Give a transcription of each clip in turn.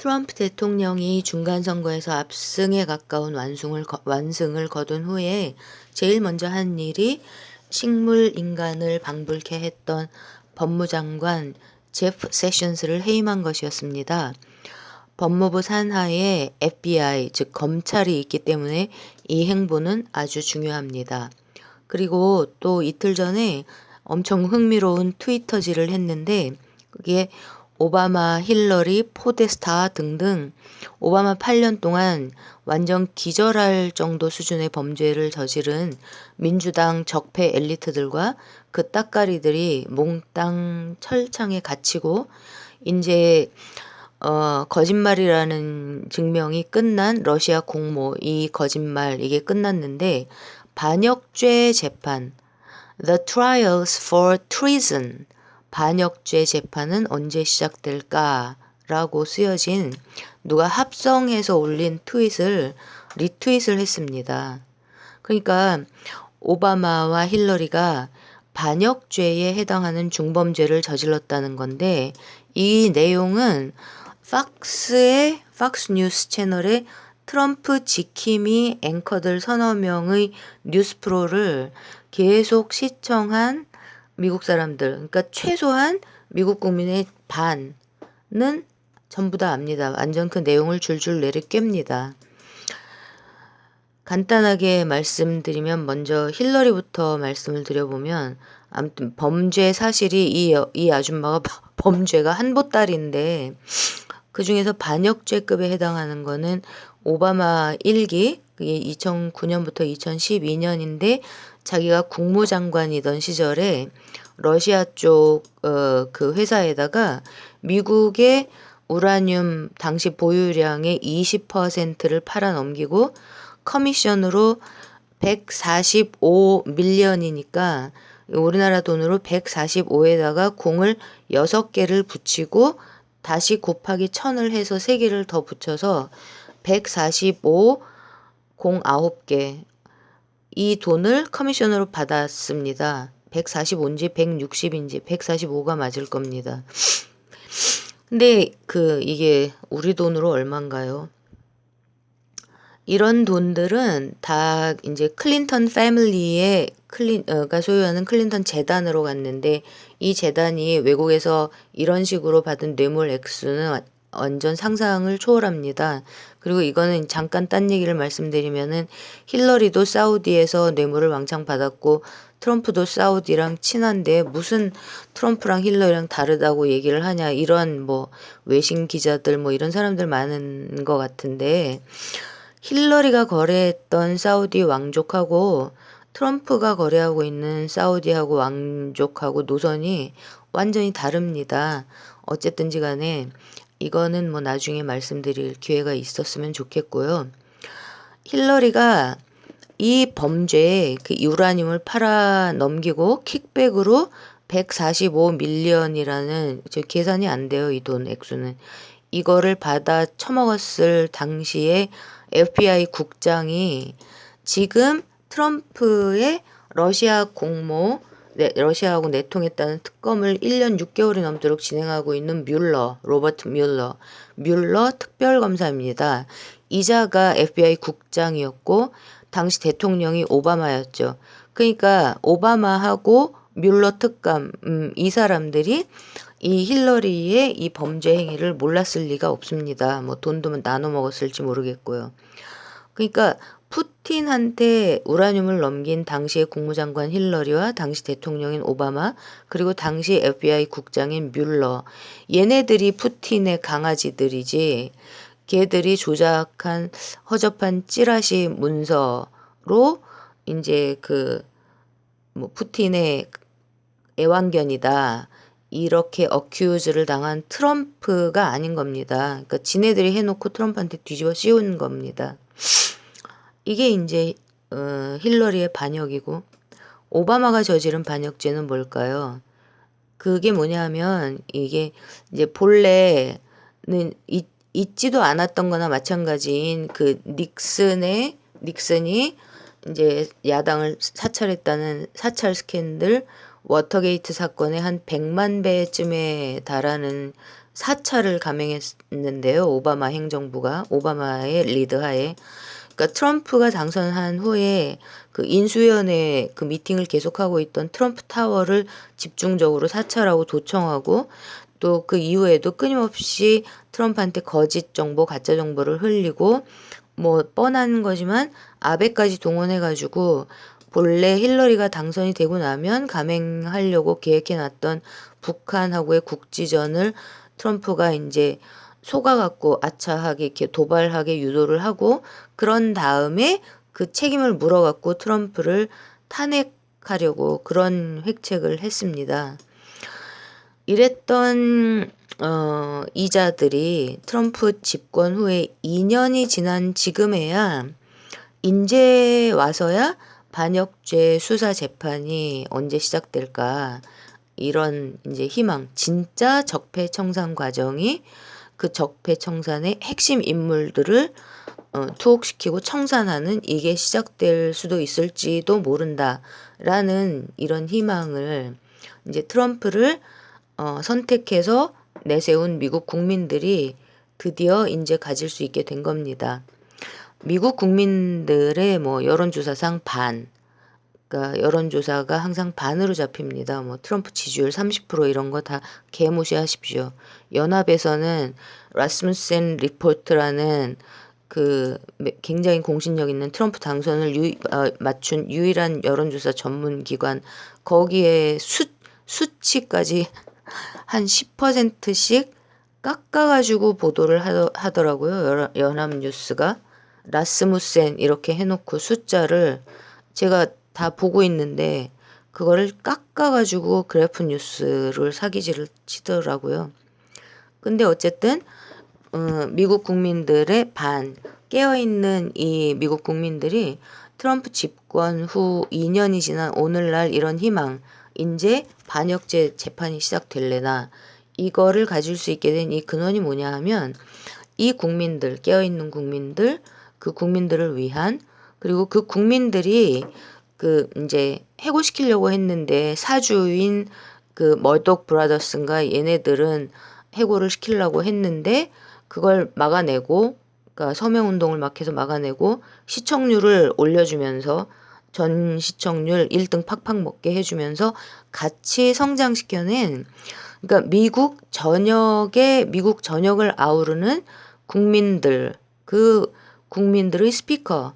트럼프 대통령이 중간선거에서 압승에 가까운 완승을 거둔 후에 제일 먼저 한 일이 식물인간을 방불케 했던 법무장관 제프 세션스를 해임한 것이었습니다. 법무부 산하에 FBI, 즉 검찰이 있기 때문에 이 행보는 아주 중요합니다. 그리고 또 이틀 전에 엄청 흥미로운 트위터질을 했는데 그게 오바마, 힐러리, 포데스타 등등 오바마 8년 동안 완전 기절할 정도 수준의 범죄를 저지른 민주당 적폐 엘리트들과 그 따까리들이 몽땅 철창에 갇히고 이제 거짓말이라는 증명이 끝난 러시아 공모, 이 거짓말 이게 끝났는데 반역죄 재판, The Trials for Treason, 반역죄 재판은 언제 시작될까? 라고 쓰여진 누가 합성해서 올린 트윗을 리트윗을 했습니다. 그러니까 오바마와 힐러리가 반역죄에 해당하는 중범죄를 저질렀다는 건데 이 내용은 팍스 뉴스 채널의 트럼프 지킴이 앵커들 서너 명의 뉴스 프로를 계속 시청한 미국 사람들, 그러니까 최소한 미국 국민의 반은 전부 다 압니다. 완전 그 내용을 줄줄 내리 깹니다. 간단하게 말씀드리면 먼저 힐러리부터 말씀을 드려보면 아무튼 범죄 사실이 이 아줌마가 범죄가 한 보따리인데 그중에서 반역죄급에 해당하는 거는 오바마 1기, 그게 2009년부터 2012년인데 자기가 국무장관이던 시절에 러시아 쪽 그 회사에다가 미국의 우라늄 당시 보유량의 20%를 팔아 넘기고 커미션으로 145밀리언이니까 우리나라 돈으로 145에다가 공을 6개를 붙이고 다시 곱하기 1000을 해서 3개를 더 붙여서 145, 공 9개 이 돈을 커미션으로 받았습니다. 145인지 160인지 145가 맞을 겁니다. 근데 이게 우리 돈으로 얼마인가요? 이런 돈들은 다 이제 클린턴 패밀리의 가 소유하는 클린턴 재단으로 갔는데 이 재단이 외국에서 이런 식으로 받은 뇌물 액수는 완전 상상을 초월합니다. 그리고 이거는 잠깐 딴 얘기를 말씀드리면은 힐러리도 사우디에서 뇌물을 왕창 받았고 트럼프도 사우디랑 친한데 무슨 트럼프랑 힐러리랑 다르다고 얘기를 하냐 이런 뭐 외신 기자들 뭐 이런 사람들 많은 것 같은데 힐러리가 거래했던 사우디 왕족하고 트럼프가 거래하고 있는 사우디하고 왕족하고 노선이 완전히 다릅니다. 어쨌든지 간에 이거는 뭐 나중에 말씀드릴 기회가 있었으면 좋겠고요. 힐러리가 이 범죄에 그 유라늄을 팔아 넘기고 킥백으로 145밀리언이라는 계산이 안 돼요. 이 돈 액수는. 이거를 받아 처먹었을 당시에 FBI 국장이 지금 트럼프의 러시아 공모, 러시아하고 내통했다는 특검을 1년 6개월이 넘도록 진행하고 있는 로버트 뮬러 특별검사입니다. 이자가 FBI 국장이었고 당시 대통령이 오바마였죠. 그러니까 오바마하고 뮬러 특감 이 사람들이 이 힐러리의 이 범죄 행위를 몰랐을 리가 없습니다. 뭐 돈도 나눠 먹었을지 모르겠고요. 그러니까 푸틴한테 우라늄을 넘긴 당시의 국무장관 힐러리와 당시 대통령인 오바마 그리고 당시 FBI 국장인 뮬러 얘네들이 푸틴의 강아지들이지 걔들이 조작한 허접한 찌라시 문서로 이제 뭐 푸틴의 애완견이다. 이렇게 어큐즈를 당한 트럼프가 아닌 겁니다. 그러니까 지네들이 해놓고 트럼프한테 뒤집어 씌운 겁니다. 이게 이제 힐러리의 반역이고 오바마가 저지른 반역죄는 뭘까요? 그게 뭐냐면 이게 이제 본래는 있지도 않았던 거나 마찬가지인 그 닉슨이 이제 야당을 사찰했다는 사찰 스캔들 워터게이트 사건의 한 100만 배쯤에 달하는 사찰을 감행했는데요. 오바마 행정부가 오바마의 리드하에. 그러니까 트럼프가 당선한 후에 그 인수위원회 그 미팅을 계속하고 있던 트럼프 타워를 집중적으로 사찰하고 도청하고 또 그 이후에도 끊임없이 트럼프한테 거짓 정보, 가짜 정보를 흘리고 뭐 뻔한 거지만 아베까지 동원해가지고 본래 힐러리가 당선이 되고 나면 감행하려고 계획해놨던 북한하고의 국지전을 트럼프가 이제 속아갖고 아차하게 이렇게 도발하게 유도를 하고 그런 다음에 그 책임을 물어갖고 트럼프를 탄핵하려고 그런 획책을 했습니다. 이랬던 이자들이 트럼프 집권 후에 2년이 지난 지금에야 인제 와서야 반역죄 수사 재판이 언제 시작될까 이런 이제 희망, 진짜 적폐청산 과정이 그 적폐청산의 핵심 인물들을 투옥시키고 청산하는 이게 시작될 수도 있을지도 모른다라는 이런 희망을 이제 트럼프를 선택해서 내세운 미국 국민들이 드디어 이제 가질 수 있게 된 겁니다. 미국 국민들의 뭐 여론조사상 반, 그러니까 여론조사가 항상 반으로 잡힙니다. 뭐 트럼프 지지율 30% 이런 거 다 개무시하십시오. 연합에서는 라스무센 리포트라는 그 굉장히 공신력 있는 트럼프 당선을 맞춘 유일한 여론조사 전문 기관 거기에 수치까지 한 10%씩 깎아가지고 보도를 하더라고요. 연합뉴스가 라스무센 이렇게 해놓고 숫자를 제가 다 보고 있는데 그거를 깎아가지고 그래프 뉴스를 사기질을 치더라고요. 근데 어쨌든 미국 국민들의 반 깨어있는 이 미국 국민들이 트럼프 집권 후 2년이 지난 오늘날 이런 희망 이제 반역죄 재판이 시작될래나 이거를 가질 수 있게 된 이 근원이 뭐냐 하면 이 국민들 깨어있는 국민들 그 국민들을 위한 그리고 그 국민들이 그 이제 해고시키려고 했는데 사주인 그 머독 브라더스인가 얘네들은 해고를 시키려고 했는데 그걸 막아내고 그러니까 서명운동을 막 해서 막아내고 시청률을 올려주면서 전 시청률 1등 팍팍 먹게 해주면서 같이 성장시켜낸 그러니까 미국 전역을 아우르는 국민들 그 국민들의 스피커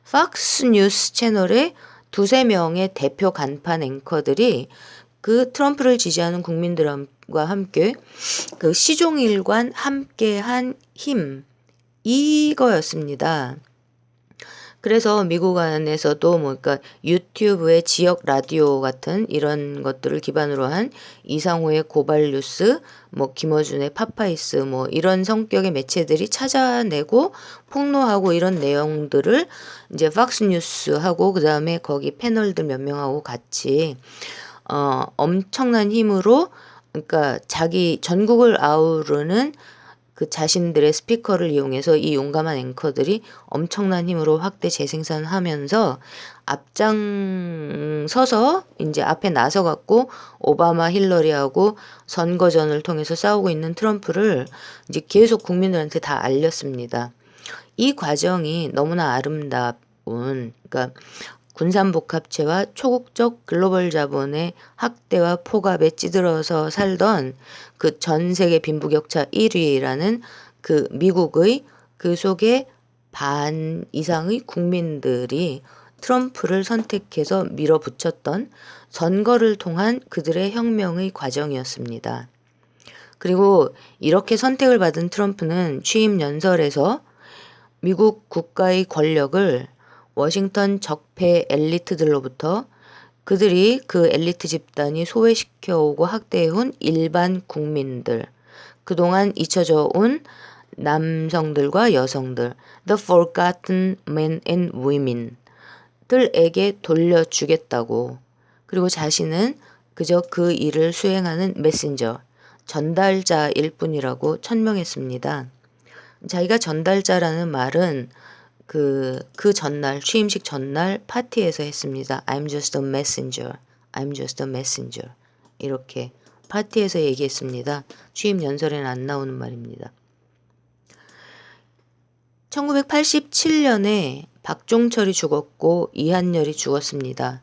팍스 뉴스 채널의 두세 명의 대표 간판 앵커들이 그 트럼프를 지지하는 국민들과 함께 그 시종일관 함께한 힘 이거였습니다. 그래서 미국 안에서도 뭐 그러니까 유튜브의 지역 라디오 같은 이런 것들을 기반으로 한 이상호의 고발 뉴스, 뭐 김어준의 파파이스 뭐 이런 성격의 매체들이 찾아내고 폭로하고 이런 내용들을 이제 팍스 뉴스하고 그다음에 거기 패널들 몇 명하고 같이 엄청난 힘으로 그러니까 자기 전국을 아우르는 그 자신들의 스피커를 이용해서 이 용감한 앵커들이 엄청난 힘으로 확대 재생산하면서 앞장서서 이제 앞에 나서 갖고 오바마 힐러리하고 선거전을 통해서 싸우고 있는 트럼프를 이제 계속 국민들한테 다 알렸습니다. 이 과정이 너무나 아름다운 그러니까 군산복합체와 초국적 글로벌 자본의 학대와 포갑에 찌들어서 살던 그 전 세계 빈부격차 1위라는 그 미국의 그 속에 반 이상의 국민들이 트럼프를 선택해서 밀어붙였던 선거를 통한 그들의 혁명의 과정이었습니다. 그리고 이렇게 선택을 받은 트럼프는 취임 연설에서 미국 국가의 권력을 워싱턴 적폐 엘리트들로부터 그들이 그 엘리트 집단이 소외시켜오고 학대해온 일반 국민들, 그동안 잊혀져 온 남성들과 여성들, the forgotten men and women 들에게 돌려주겠다고. 그리고 자신은 그저 그 일을 수행하는 메신저, 전달자일 뿐이라고 천명했습니다. 자기가 전달자라는 말은 그 전날 취임식 전날 파티에서 했습니다. I'm just a messenger. I'm just a messenger. 이렇게 파티에서 얘기했습니다. 취임 연설에는 안 나오는 말입니다. 1987년에 박종철이 죽었고 이한열이 죽었습니다.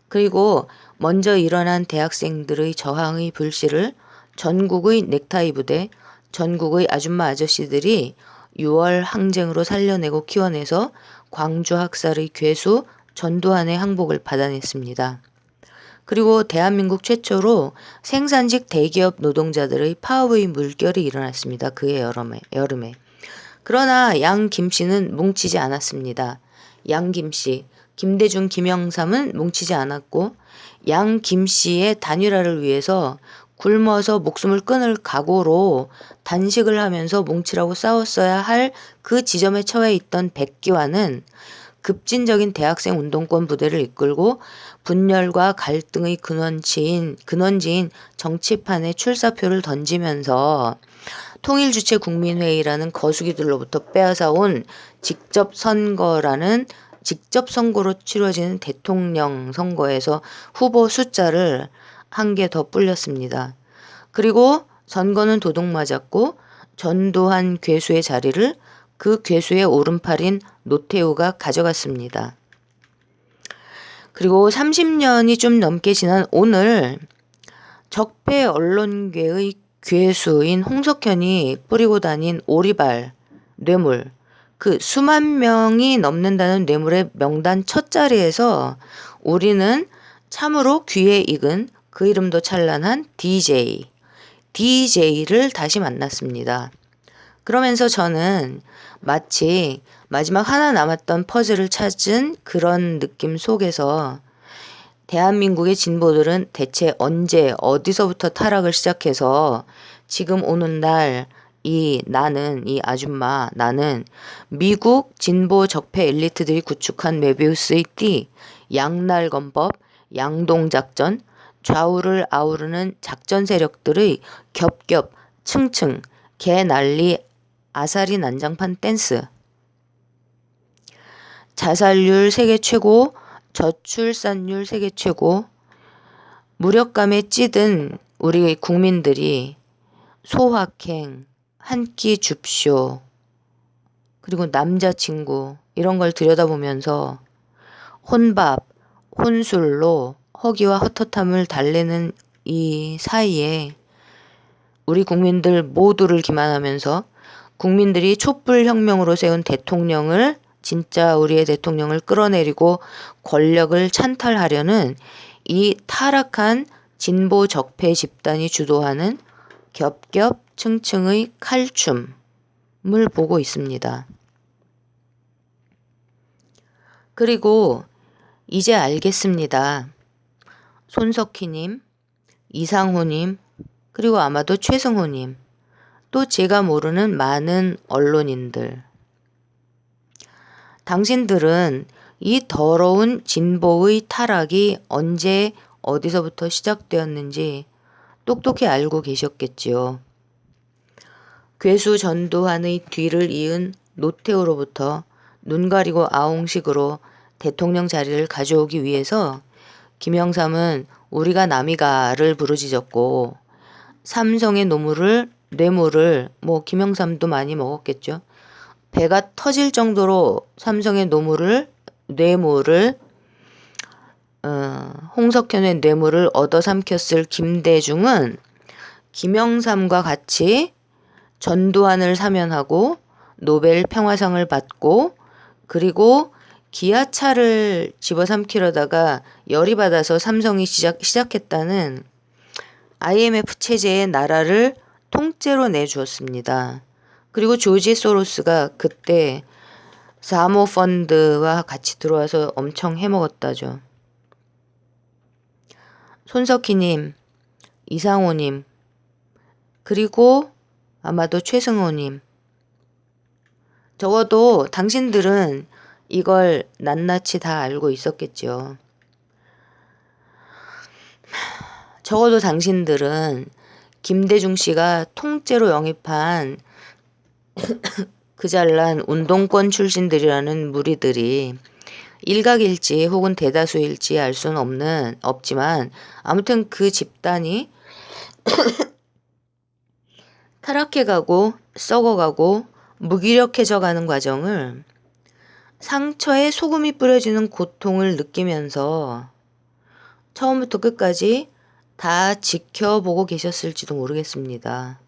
그리고 먼저 일어난 대학생들의 저항의 불씨를 전국의 넥타이 부대, 전국의 아줌마 아저씨들이 6월 항쟁으로 살려내고 키워내서 광주 학살의 괴수 전두환의 항복을 받아냈습니다. 그리고 대한민국 최초로 생산직 대기업 노동자들의 파업의 물결이 일어났습니다. 그해 여름에. 그러나 양 김씨는 뭉치지 않았습니다. 양 김씨, 김대중, 김영삼은 뭉치지 않았고 양 김씨의 단일화를 위해서 굶어서 목숨을 끊을 각오로 단식을 하면서 뭉치라고 싸웠어야 할 그 지점에 처해 있던 백기환은 급진적인 대학생 운동권 부대를 이끌고 분열과 갈등의 근원지인 정치판에 출사표를 던지면서 통일주체 국민회의라는 거수기들로부터 빼앗아온 직접 선거로 치러지는 대통령 선거에서 후보 숫자를 한 개 더 불렸습니다. 그리고 선거는 도둑맞았고 전두환 괴수의 자리를 그 괴수의 오른팔인 노태우가 가져갔습니다. 그리고 30년이 좀 넘게 지난 오늘 적폐 언론계의 괴수인 홍석현이 뿌리고 다닌 오리발, 뇌물, 그 수만 명이 넘는다는 뇌물의 명단 첫 자리에서 우리는 참으로 귀에 익은 그 이름도 찬란한 DJ를 다시 만났습니다. 그러면서 저는 마치 마지막 하나 남았던 퍼즐을 찾은 그런 느낌 속에서 대한민국의 진보들은 대체 언제 어디서부터 타락을 시작해서 지금 오는 날 이 아줌마 나는 미국 진보 적폐 엘리트들이 구축한 메비우스의 띠, 양날검법, 양동작전, 좌우를 아우르는 작전 세력들의 겹겹, 층층, 개난리, 아사리 난장판 댄스, 자살률 세계 최고, 저출산율 세계 최고, 무력감에 찌든 우리 국민들이 소확행, 한 끼 줍쇼, 그리고 남자친구 이런 걸 들여다보면서 혼밥, 혼술로 허기와 헛헛함을 달래는 이 사이에 우리 국민들 모두를 기만하면서 국민들이 촛불혁명으로 세운 대통령을 진짜 우리의 대통령을 끌어내리고 권력을 찬탈하려는 이 타락한 진보 적폐 집단이 주도하는 겹겹 층층의 칼춤을 보고 있습니다. 그리고 이제 알겠습니다. 손석희님, 이상호님, 그리고 아마도 최승호님, 또 제가 모르는 많은 언론인들. 당신들은 이 더러운 진보의 타락이 언제 어디서부터 시작되었는지 똑똑히 알고 계셨겠지요. 괴수 전두환의 뒤를 이은 노태우로부터 눈 가리고 아웅식으로 대통령 자리를 가져오기 위해서 김영삼은 우리가 남이가를 부르짖었고 삼성의 뇌물을 김영삼도 많이 먹었겠죠. 배가 터질 정도로 삼성의 뇌물을 홍석현의 뇌물을 얻어삼켰을 김대중은 김영삼과 같이 전두환을 사면하고 노벨 평화상을 받고 그리고 기아차를 집어삼키려다가 열이 받아서 삼성이 시작했다는 IMF 체제의 나라를 통째로 내주었습니다. 그리고 조지 소로스가 그때 사모펀드와 같이 들어와서 엄청 해먹었다죠. 손석희님, 이상호님, 그리고 아마도 최승호님. 적어도 당신들은 이걸 낱낱이 다 알고 있었겠죠. 적어도 당신들은 김대중 씨가 통째로 영입한 그 잘난 운동권 출신들이라는 무리들이 일각일지 혹은 대다수일지 알 수는 없지만 아무튼 그 집단이 타락해가고 썩어가고 무기력해져가는 과정을 상처에 소금이 뿌려지는 고통을 느끼면서 처음부터 끝까지 다 지켜보고 계셨을지도 모르겠습니다.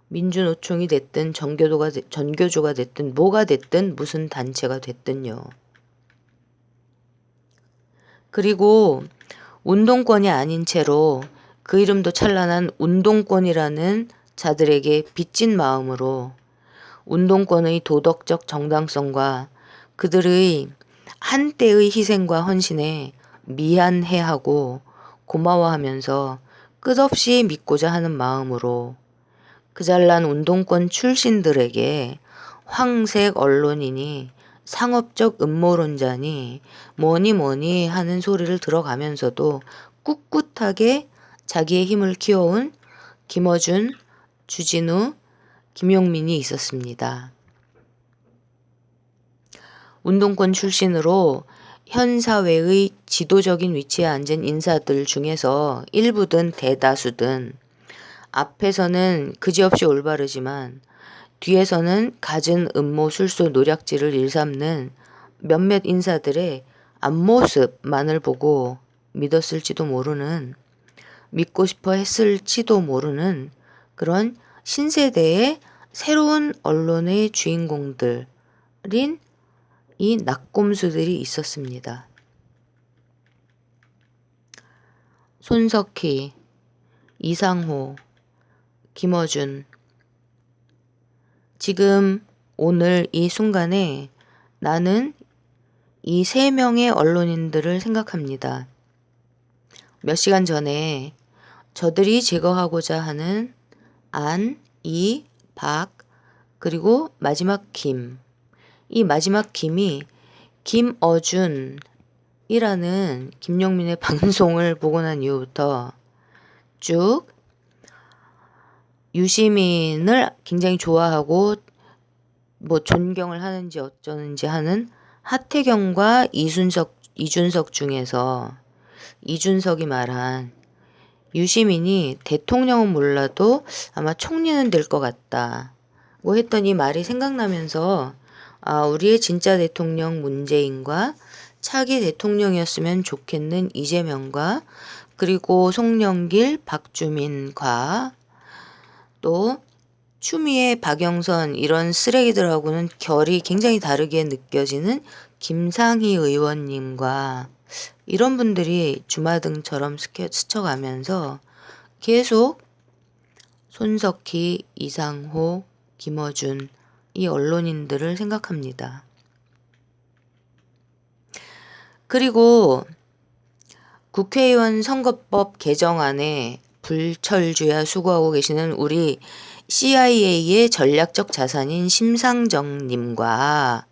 민주노총이 됐든 전교조가 됐든 뭐가 됐든 무슨 단체가 됐든요. 그리고 운동권이 아닌 채로 그 이름도 찬란한 운동권이라는 자들에게 빚진 마음으로 운동권의 도덕적 정당성과 그들의 한때의 희생과 헌신에 미안해하고 고마워하면서 끝없이 믿고자 하는 마음으로 그 잘난 운동권 출신들에게 황색 언론인이 상업적 음모론자니 뭐니 하는 소리를 들어가면서도 꿋꿋하게 자기의 힘을 키워온 김어준, 주진우, 김용민이 있었습니다. 운동권 출신으로 현 사회의 지도적인 위치에 앉은 인사들 중에서 일부든 대다수든 앞에서는 그지없이 올바르지만 뒤에서는 갖은 음모 술수 노략질을 일삼는 몇몇 인사들의 앞모습만을 보고 믿었을지도 모르는, 믿고 싶어 했을지도 모르는 그런 신세대의 새로운 언론의 주인공들인 이 낙곰수들이 있었습니다. 손석희, 이상호, 김어준. 지금 오늘 이 순간에 나는 이 3명의 언론인들을 생각합니다. 몇 시간 전에 저들이 제거하고자 하는 안, 이, 박, 그리고 마지막 김. 이 마지막 김이 김어준이라는 김용민의 방송을 보고 난 이후부터 쭉 유시민을 굉장히 좋아하고 뭐 존경을 하는지 어쩌는지 하는 하태경과 이준석 중에서 이준석이 말한 유시민이 대통령은 몰라도 아마 총리는 될 것 같다고 했던 이 말이 생각나면서 우리의 진짜 대통령 문재인과 차기 대통령이었으면 좋겠는 이재명과 그리고 송영길, 박주민과 또 추미애, 박영선 이런 쓰레기들하고는 결이 굉장히 다르게 느껴지는 김상희 의원님과 이런 분들이 주마등처럼 스쳐가면서 계속 손석희, 이상호, 김어준 이 언론인들을 생각합니다. 그리고 국회의원 선거법 개정안에 불철주야 수고하고 계시는 우리 CIA의 전략적 자산인 심상정님과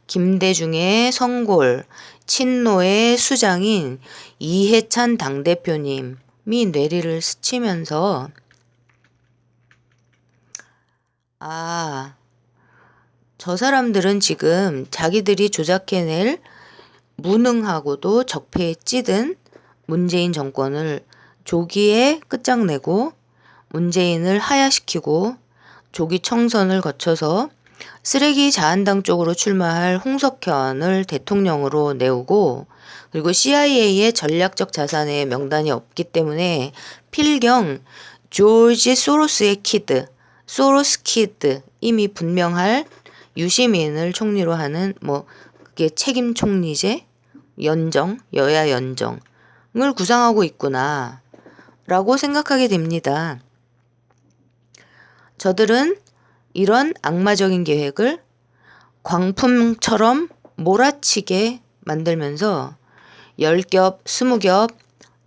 김대중의 성골, 친노의 수장인 이해찬 당대표님이 뇌리를 스치면서 저 사람들은 지금 자기들이 조작해낼 무능하고도 적폐에 찌든 문재인 정권을 조기에 끝장내고 문재인을 하야시키고 조기 청선을 거쳐서 쓰레기 자한당 쪽으로 출마할 홍석현을 대통령으로 내오고 그리고 CIA의 전략적 자산의 명단이 없기 때문에 필경 조지 소로스의 키드, 소로스 키드 이미 분명할 유시민을 총리로 하는 그게 책임 총리제, 여야 연정을 구상하고 있구나 라고 생각하게 됩니다. 저들은 이런 악마적인 계획을 광풍처럼 몰아치게 만들면서 10겹, 20겹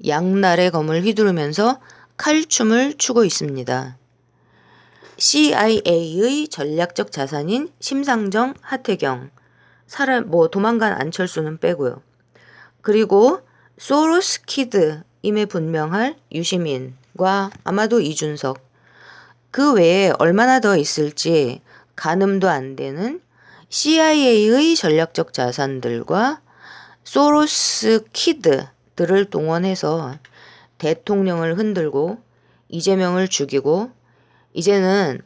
양날의 검을 휘두르면서 칼춤을 추고 있습니다. CIA의 전략적 자산인 심상정, 하태경, 도망간 안철수는 빼고요. 그리고 소로스 키드 임에 분명할 유시민과 아마도 이준석, 그 외에 얼마나 더 있을지 가늠도 안 되는 CIA의 전략적 자산들과 소로스 키드들을 동원해서 대통령을 흔들고 이재명을 죽이고 이제는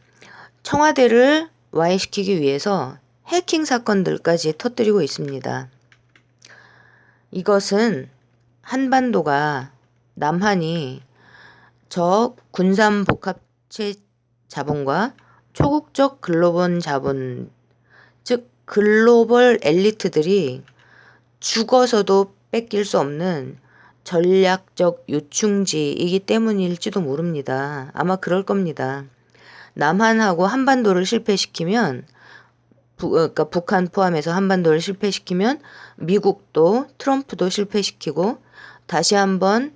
청와대를 와해시키기 위해서 해킹 사건들까지 터뜨리고 있습니다. 이것은 한반도가 남한이 저 군산 복합체 자본과 초국적 글로벌 자본, 즉 글로벌 엘리트들이 죽어서도 뺏길 수 없는 전략적 요충지이기 때문일지도 모릅니다. 아마 그럴 겁니다. 남한하고 한반도를 실패시키면 그러니까 북한 포함해서 한반도를 실패시키면 미국도 트럼프도 실패시키고 다시 한번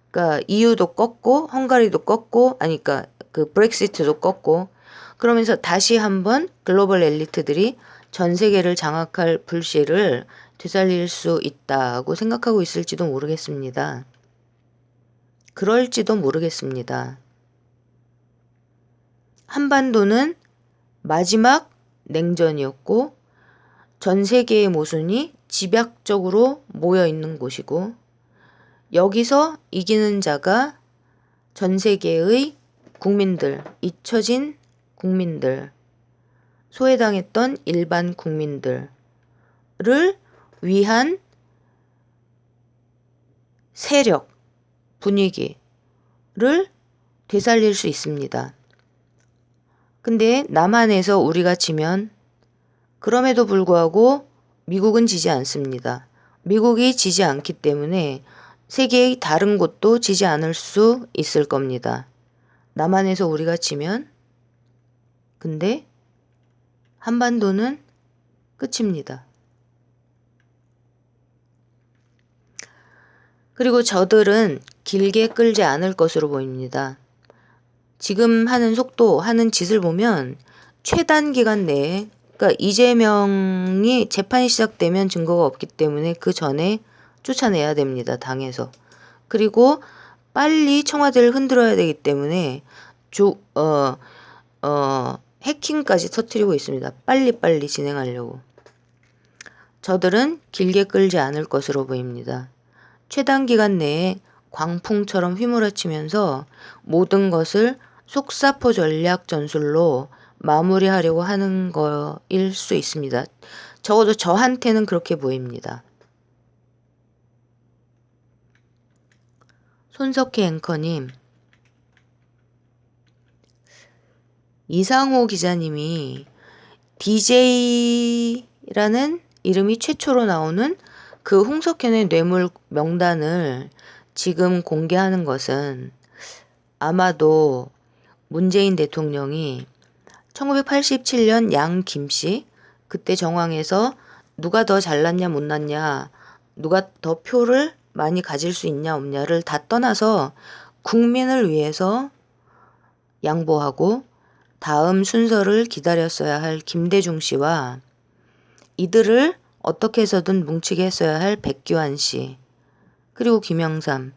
그러니까 EU도 꺾고 헝가리도 꺾고 아니 그러니까 그 브렉시트도 꺾고 그러면서 다시 한번 글로벌 엘리트들이 전 세계를 장악할 불씨를 되살릴 수 있다고 생각하고 있을지도 모르겠습니다. 그럴지도 모르겠습니다. 한반도는 마지막 냉전이었고 전 세계의 모순이 집약적으로 모여 있는 곳이고 여기서 이기는 자가 전 세계의 국민들, 잊혀진 국민들, 소외당했던 일반 국민들을 위한 세력, 분위기를 되살릴 수 있습니다. 근데 남한에서 우리가 지면 그럼에도 불구하고 미국은 지지 않습니다. 미국이 지지 않기 때문에 세계의 다른 곳도 지지 않을 수 있을 겁니다. 남한에서 우리가 지면 근데 한반도는 끝입니다. 그리고 저들은 길게 끌지 않을 것으로 보입니다. 지금 하는 속도, 하는 짓을 보면 최단 기간 내에 그러니까 이재명이 재판이 시작되면 증거가 없기 때문에 그 전에 쫓아내야 됩니다. 당에서. 그리고 빨리 청와대를 흔들어야 되기 때문에 해킹까지 터뜨리고 있습니다. 빨리빨리 진행하려고. 저들은 길게 끌지 않을 것으로 보입니다. 최단 기간 내에 광풍처럼 휘몰아치면서 모든 것을 속사포 전략 전술로 마무리하려고 하는 거일 수 있습니다. 적어도 저한테는 그렇게 보입니다. 손석희 앵커님, 이상호 기자님이 DJ라는 이름이 최초로 나오는 그 홍석현의 뇌물 명단을 지금 공개하는 것은 아마도 문재인 대통령이 1987년 양 김씨 그때 정황에서 누가 더 잘났냐 못났냐 누가 더 표를 많이 가질 수 있냐 없냐를 다 떠나서 국민을 위해서 양보하고 다음 순서를 기다렸어야 할 김대중 씨와 이들을 어떻게 해서든 뭉치게 했어야 할 백규환 씨 그리고 김영삼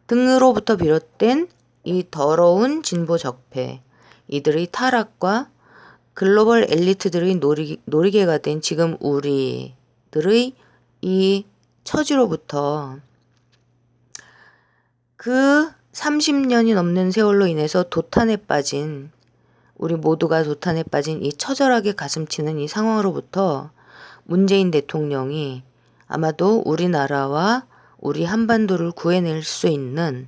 등으로부터 비롯된 이 더러운 진보 적폐 이들의 타락과 글로벌 엘리트들의 놀이개가 된 지금 우리들의 이 처지로부터 그 30년이 넘는 세월로 인해서 도탄에 빠진 우리 모두가 도탄에 빠진 이 처절하게 가슴치는 이 상황으로부터 문재인 대통령이 아마도 우리나라와 우리 한반도를 구해낼 수 있는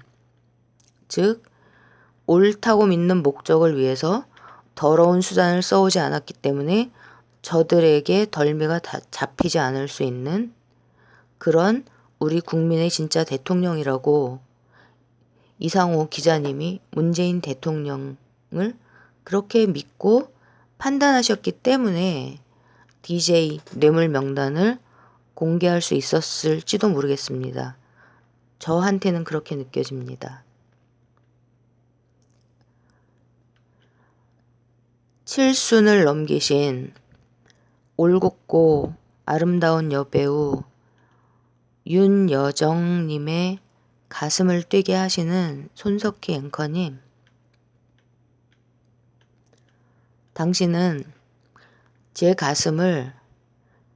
즉 옳다고 믿는 목적을 위해서 더러운 수단을 써오지 않았기 때문에 저들에게 덜미가 잡히지 않을 수 있는 그런 우리 국민의 진짜 대통령이라고 이상호 기자님이 문재인 대통령을 그렇게 믿고 판단하셨기 때문에 DJ 뇌물 명단을 공개할 수 있었을지도 모르겠습니다. 저한테는 그렇게 느껴집니다. 7순을 넘기신 올곧고 아름다운 여배우 윤여정님의 가슴을 뛰게 하시는 손석희 앵커님, 당신은 제 가슴을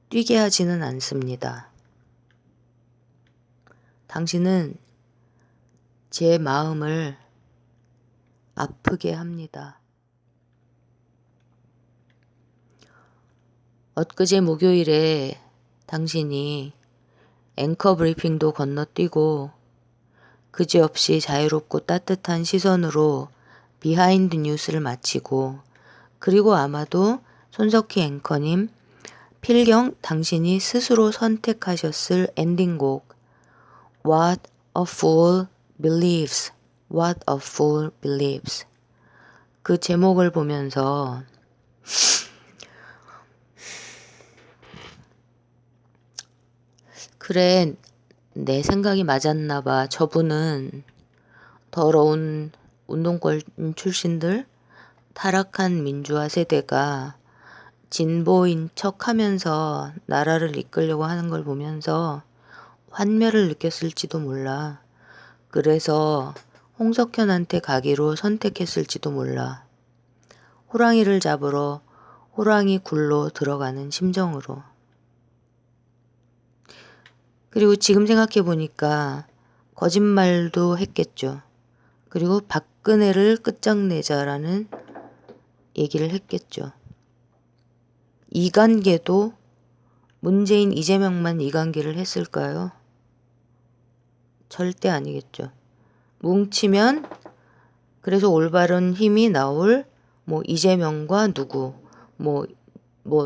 뛰게 하지는 않습니다. 당신은 제 마음을 아프게 합니다. 엊그제 목요일에 당신이 앵커 브리핑도 건너뛰고 그지없이 자유롭고 따뜻한 시선으로 비하인드 뉴스를 마치고 그리고 아마도 손석희 앵커님 필경 당신이 스스로 선택하셨을 엔딩곡 What a Fool Believes, What a Fool Believes 그 제목을 보면서 그래 내 생각이 맞았나 봐. 저분은 더러운 운동권 출신들 타락한 민주화 세대가 진보인 척하면서 나라를 이끌려고 하는 걸 보면서 환멸을 느꼈을지도 몰라. 그래서 홍석현한테 가기로 선택했을지도 몰라. 호랑이를 잡으러 호랑이 굴로 들어가는 심정으로. 그리고 지금 생각해 보니까 거짓말도 했겠죠. 그리고 박근혜를 끝장내자라는 얘기를 했겠죠. 이간계도 문재인 이재명만 이간계를 했을까요? 절대 아니겠죠. 뭉치면 그래서 올바른 힘이 나올 뭐 이재명과 누구, 뭐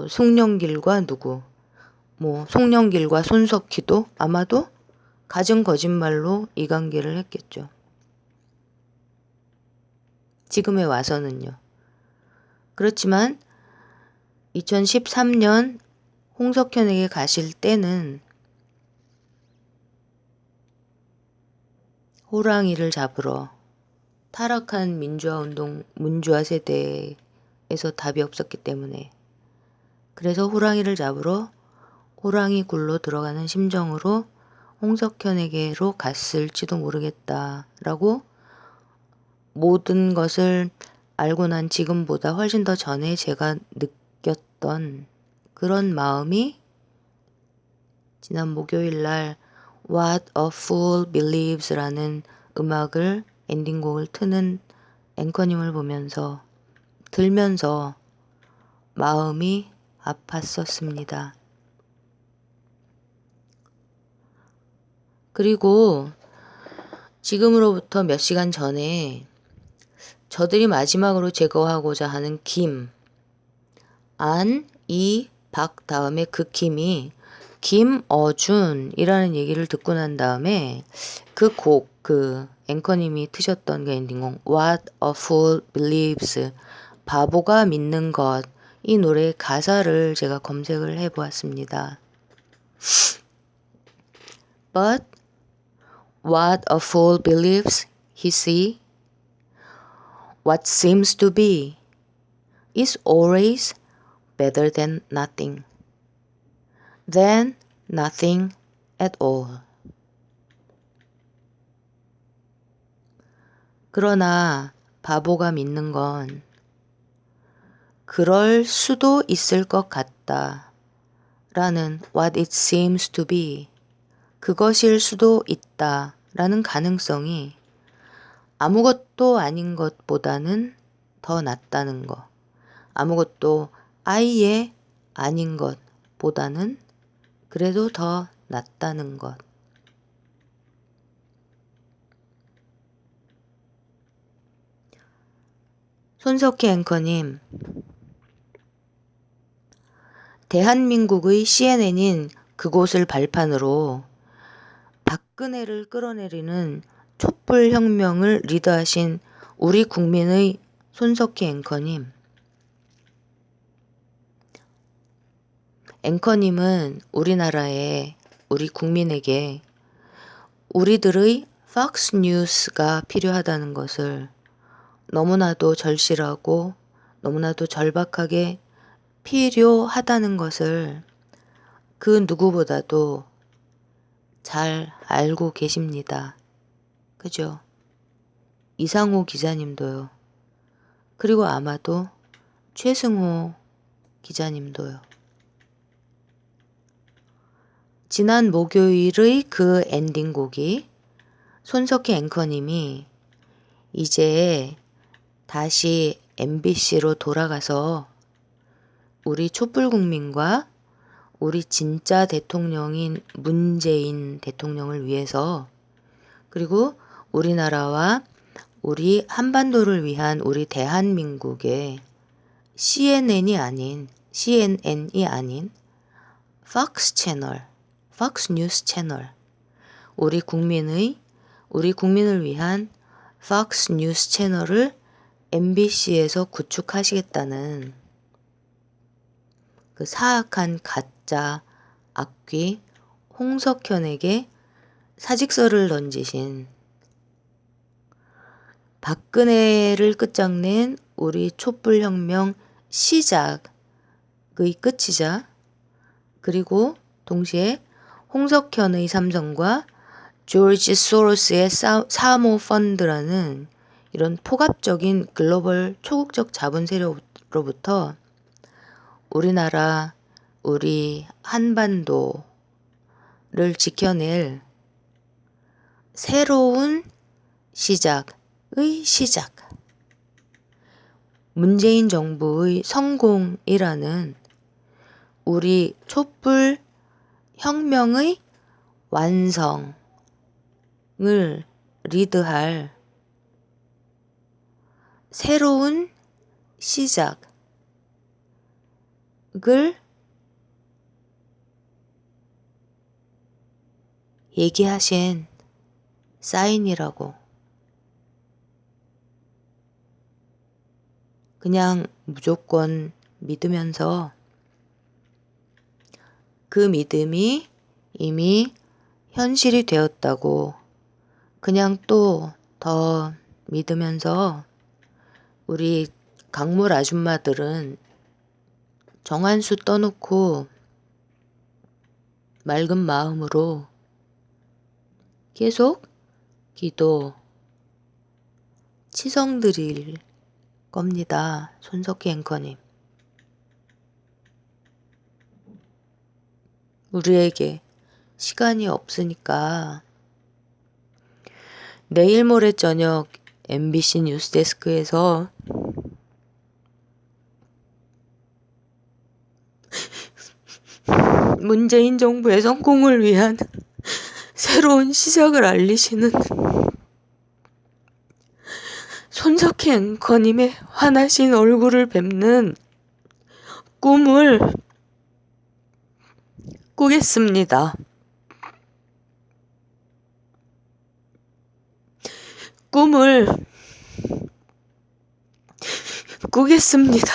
송영길과 누구, 뭐 송영길과 손석희도 아마도 갖은 거짓말로 이간계를 했겠죠. 지금에 와서는요. 그렇지만 2013년 홍석현에게 가실 때는 호랑이를 잡으러 타락한 민주화 세대에서 답이 없었기 때문에 그래서 호랑이를 잡으러 호랑이 굴로 들어가는 심정으로 홍석현에게로 갔을지도 모르겠다라고 모든 것을 알고 난 지금보다 훨씬 더 전에 제가 느꼈던 그런 마음이 지난 목요일 날 What a Fool Believes라는 음악을 엔딩곡을 트는 앵커님을 보면서 들면서 마음이 아팠었습니다. 그리고 지금으로부터 몇 시간 전에 저들이 마지막으로 제거하고자 하는 김, 안, 이, 박 다음에 그 김이 김어준이라는 얘기를 듣고 난 다음에 그 곡, 그 앵커님이 트셨던 그 엔딩곡 What a Fool Believes, 바보가 믿는 것, 이 노래의 가사를 제가 검색을 해보았습니다. But what a fool believes he see, what seems to be, is always better than nothing at all. 그러나 바보가 믿는 건 그럴 수도 있을 것 같다 라는 what it seems to be, 그것일 수도 있다 라는 가능성이 아무것도 아닌 것보다는 더 낫다는 것, 아무것도 아예 아닌 것보다는 그래도 더 낫다는 것. 손석희 앵커님, 대한민국의 CNN인 그곳을 발판으로 박근혜를 끌어내리는 촛불혁명을 리드하신 우리 국민의 손석희 앵커님. 앵커님은 우리나라에 우리 국민에게 우리들의 팍스 뉴스가 필요하다는 것을 너무나도 절실하고 너무나도 절박하게 필요하다는 것을 그 누구보다도 잘 알고 계십니다. 그죠? 이상호 기자님도요. 그리고 아마도 최승호 기자님도요. 지난 목요일의 그 엔딩곡이 손석희 앵커님이 이제 다시 MBC로 돌아가서 우리 촛불국민과 우리 진짜 대통령인 문재인 대통령을 위해서, 그리고 우리나라와 우리 한반도를 위한 우리 대한민국의 CNN이 아닌 팍스 채널, 팍스 뉴스 채널, 우리 국민을 위한 팍스 뉴스 채널을 MBC에서 구축하시겠다는 그 사악한 가짜 악귀 홍석현에게 사직서를 던지신, 박근혜를 끝장낸 우리 촛불혁명 시작의 끝이자, 그리고 동시에 홍석현의 삼성과 조지 소로스의 사모펀드라는 이런 포갑적인 글로벌 초국적 자본 세력으로부터 우리나라, 우리 한반도를 지켜낼 새로운 시작의 시작, 문재인 정부의 성공이라는 우리 촛불 혁명의 완성을 리드할 새로운 시작을 얘기하신 사인이라고. 그냥 무조건 믿으면서 그 믿음이 이미 현실이 되었다고 그냥 또 더 믿으면서 우리 강물 아줌마들은 정한수 떠놓고 맑은 마음으로 계속 기도, 치성 드릴 겁니다. 손석희 앵커님. 우리에게 시간이 없으니까 내일 모레 저녁 MBC 뉴스데스크에서 문재인 정부의 성공을 위한 새로운 시작을 알리시는 손석희 앵커님의 환하신 얼굴을 뵙는 꿈을 꾸겠습니다. 꿈을 꾸겠습니다.